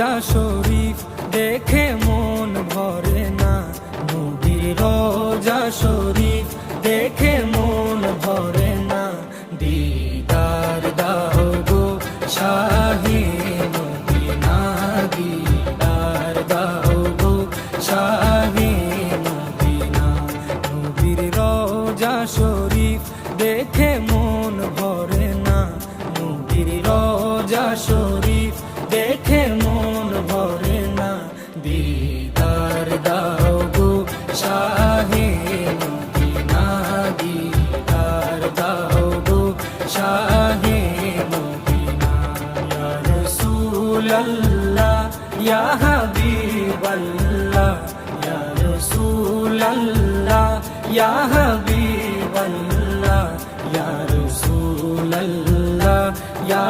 রোজা শরীফ দেখে মন ভরে না, নবীর রোজা শরীফ দেখে মন ভরে না। দিদার দাও গো শাহে মদিনা, দিদার দাও গো শাহে মদিনা। নবীর রোজা শরীফ দেখে মন ভরে না, নবীর রোজা শরীফ দেখে মন ভরে না। দিদার দাও গো শাহে মদিনা, দিদার দাও গো শাহে মদিনা। ইয়া রাসূলাল্লাহ ইয়া হাবিবাল্লাহ, ইয়া রাসূলাল্লাহ ইয়া হাবিবাল্লাহ, ইয়া রাসূলাল্লাহ ইয়া